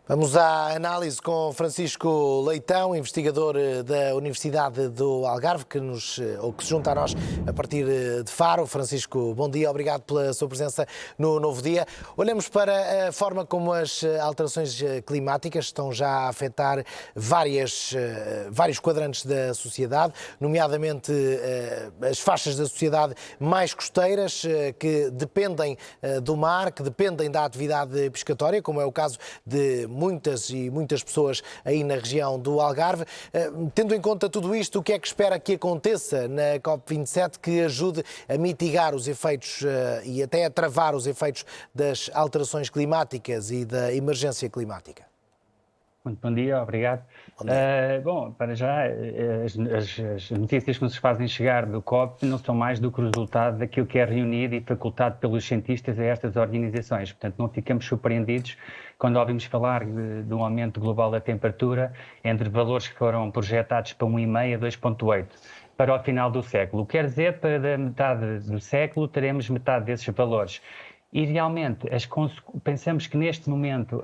Vamos à análise com Francisco Leitão, investigador da Universidade do Algarve, que se junta a nós a partir de Faro. Francisco, bom dia, obrigado pela sua presença no Novo Dia. Olhamos para a forma como as alterações climáticas estão já a afetar vários quadrantes da sociedade, nomeadamente as faixas da sociedade mais costeiras, que dependem do mar, que dependem da atividade pescatória, como é o caso de muitas pessoas aí na região do Algarve. Tendo em conta tudo isto, o que é que espera que aconteça na COP27 que ajude a mitigar os efeitos e até a travar os efeitos das alterações climáticas e da emergência climática? Muito bom dia, obrigado. Bom dia. Bom, para já, as notícias que nos fazem chegar do COP não são mais do que o resultado daquilo que é reunido e facultado pelos cientistas a estas organizações. Portanto, não ficamos surpreendidos quando ouvimos falar de um aumento global da temperatura entre valores que foram projetados para 1,5 a 2,8 para o final do século. Quer dizer, para a metade do século teremos metade desses valores. E realmente pensamos que neste momento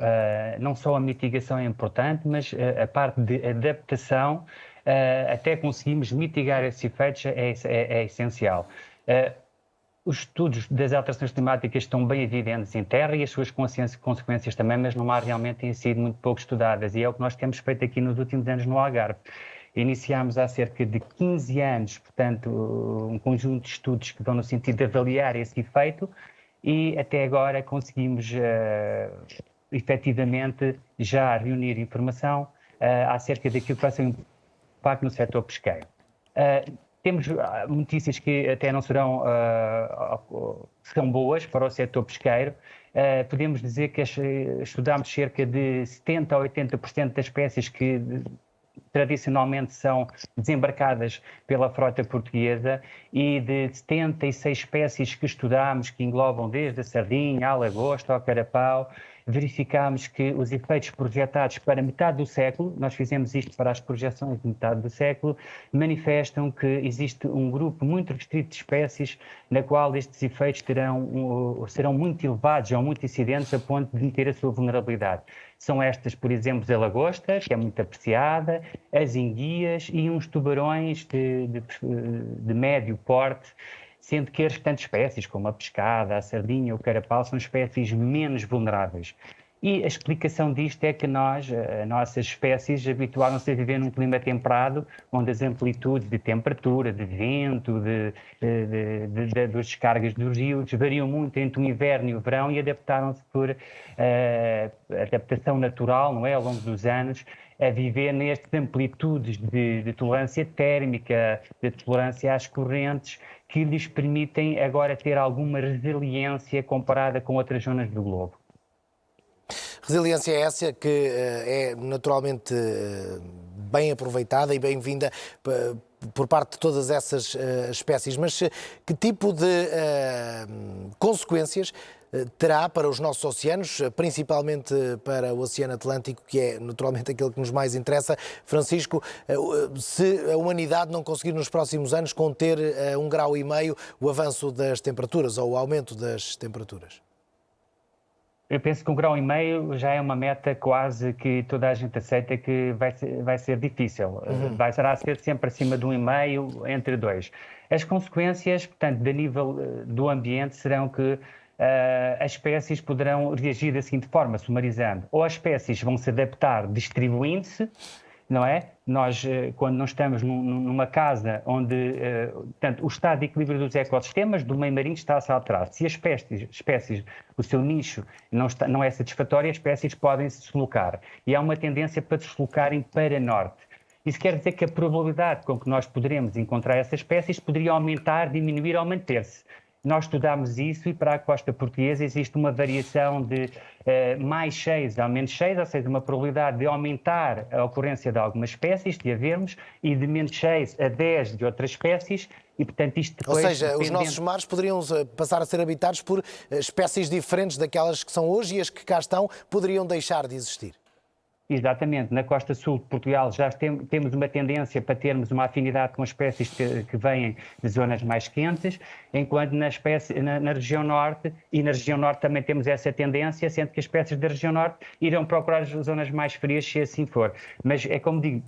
não só a mitigação é importante, mas a parte de adaptação, até conseguimos mitigar esses efeitos, é essencial. Os estudos das alterações climáticas estão bem evidentes em terra e as suas consequências também, mas no mar realmente têm sido muito pouco estudadas, e é o que nós temos feito aqui nos últimos anos no Algarve. Iniciámos há cerca de 15 anos, portanto, um conjunto de estudos que vão no sentido de avaliar esse efeito, e até agora conseguimos efetivamente já reunir informação acerca daquilo que vai ser o impacto no setor pesqueiro. Temos notícias que até não serão boas para o setor pesqueiro. Podemos dizer que estudámos cerca de 70% a 80% das espécies que tradicionalmente são desembarcadas pela frota portuguesa, e de 76 espécies que estudámos, que englobam desde a sardinha, à lagosta, ao carapau, verificámos que os efeitos projetados para metade do século, nós fizemos isto para as projeções de metade do século, manifestam que existe um grupo muito restrito de espécies na qual estes efeitos serão muito elevados ou muito incidentes a ponto de ter a sua vulnerabilidade. São estas, por exemplo, a lagosta, que é muito apreciada, as enguias e uns tubarões de médio porte, sendo que as restantes espécies, como a pescada, a sardinha, o carapau, são espécies menos vulneráveis. E a explicação disto é que as nossas espécies habituaram-se a viver num clima temperado, onde as amplitudes de temperatura, de vento, das descargas dos rios variam muito entre o inverno e o verão, e adaptaram-se por adaptação natural, não é, ao longo dos anos, a viver nestas amplitudes de tolerância térmica, de tolerância às correntes, que lhes permitem agora ter alguma resiliência comparada com outras zonas do globo. Resiliência é essa que é naturalmente bem aproveitada e bem-vinda por parte de todas essas espécies, mas que tipo de consequências terá para os nossos oceanos, principalmente para o Oceano Atlântico, que é naturalmente aquele que nos mais interessa, Francisco, se a humanidade não conseguir nos próximos anos conter a 1,5 graus o avanço das temperaturas ou o aumento das temperaturas? Eu penso que 1,5 graus já é uma meta quase que toda a gente aceita que vai ser difícil. Será ser sempre acima de 1,5, entre 2. As consequências, portanto, de nível do ambiente, serão que as espécies poderão reagir da seguinte forma, sumarizando. Ou as espécies vão se adaptar distribuindo-se, não é? Nós, quando não estamos numa casa onde portanto, o estado de equilíbrio dos ecossistemas do meio marinho está-se a alterar. Se as espécies, o seu nicho não é satisfatório, as espécies podem se deslocar. E há uma tendência para deslocarem para norte. Isso quer dizer que a probabilidade com que nós poderemos encontrar essas espécies poderia aumentar, diminuir ou manter-se. Nós estudámos isso, e para a costa portuguesa existe uma variação de mais 6 a menos 6, ou seja, uma probabilidade de aumentar a ocorrência de algumas espécies, de havermos, e de menos 6 a 10 de outras espécies, e portanto isto depois... Ou seja, os nossos mares poderiam passar a ser habitados por espécies diferentes daquelas que são hoje, e as que cá estão poderiam deixar de existir. Exatamente, na costa sul de Portugal já temos uma tendência para termos uma afinidade com espécies que vêm de zonas mais quentes, enquanto na região norte, e na região norte também temos essa tendência, sendo que as espécies da região norte irão procurar as zonas mais frias, se assim for. Mas é como digo,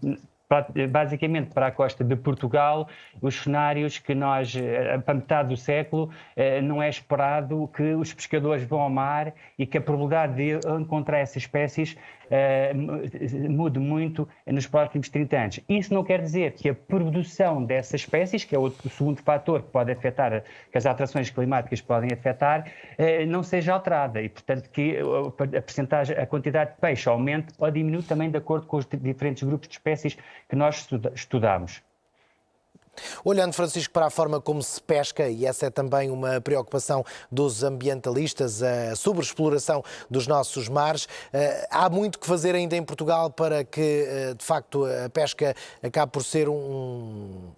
basicamente para a costa de Portugal, os cenários que nós, para metade do século, não é esperado que os pescadores vão ao mar e que a probabilidade de encontrar essas espécies mude muito nos próximos 30 anos. Isso não quer dizer que a produção dessas espécies, que é o segundo fator que pode afetar, que as alterações climáticas podem afetar, não seja alterada e, portanto, que a percentagem, a quantidade de peixe aumente ou diminua também de acordo com os diferentes grupos de espécies que nós estudamos. Olhando, Francisco, para a forma como se pesca, e essa é também uma preocupação dos ambientalistas, a sobreexploração dos nossos mares, há muito que fazer ainda em Portugal para que, de facto, a pesca acabe por ser um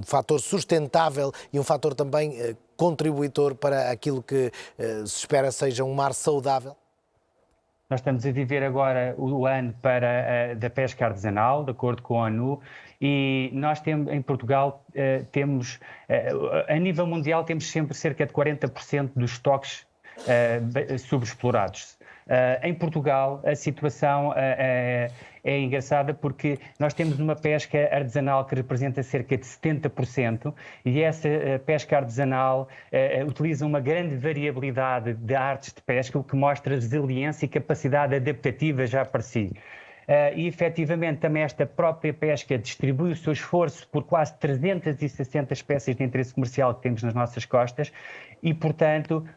fator sustentável e um fator também contribuidor para aquilo que se espera seja um mar saudável? Nós estamos a viver agora o ano da pesca artesanal, de acordo com a ONU, e nós temos, em Portugal, a nível mundial, temos sempre cerca de 40% dos estoques subexplorados. Em Portugal, a situação é engraçada porque nós temos uma pesca artesanal que representa cerca de 70% e essa pesca artesanal utiliza uma grande variabilidade de artes de pesca, o que mostra resiliência e capacidade adaptativa já para si. E, efetivamente, também esta própria pesca distribui o seu esforço por quase 360 espécies de interesse comercial que temos nas nossas costas e, portanto,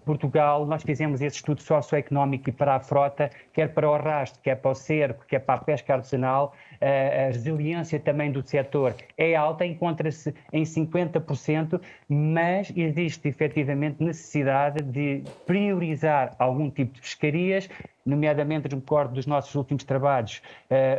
Portugal, nós fizemos esse estudo socioeconómico e para a frota, quer para o arrasto, quer para o cerco, quer para a pesca artesanal, a resiliência também do setor é alta, encontra-se em 50%, mas existe, efetivamente, necessidade de priorizar algum tipo de pescarias, nomeadamente, recordo dos nossos últimos trabalhos,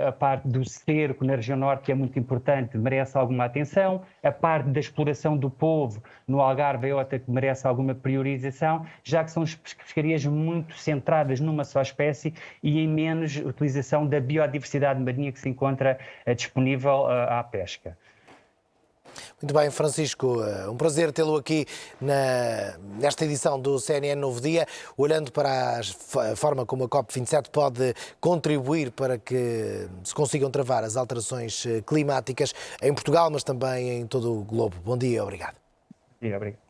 a parte do cerco na região norte, que é muito importante, merece alguma atenção, a parte da exploração do polvo no Algarve é outra que merece alguma priorização, já que são pescarias muito centradas numa só espécie e em menos utilização da biodiversidade marinha que se encontra disponível à pesca. Muito bem, Francisco, um prazer tê-lo aqui nesta edição do CNN Novo Dia, olhando para a forma como a COP27 pode contribuir para que se consigam travar as alterações climáticas em Portugal, mas também em todo o globo. Bom dia, obrigado. Obrigado.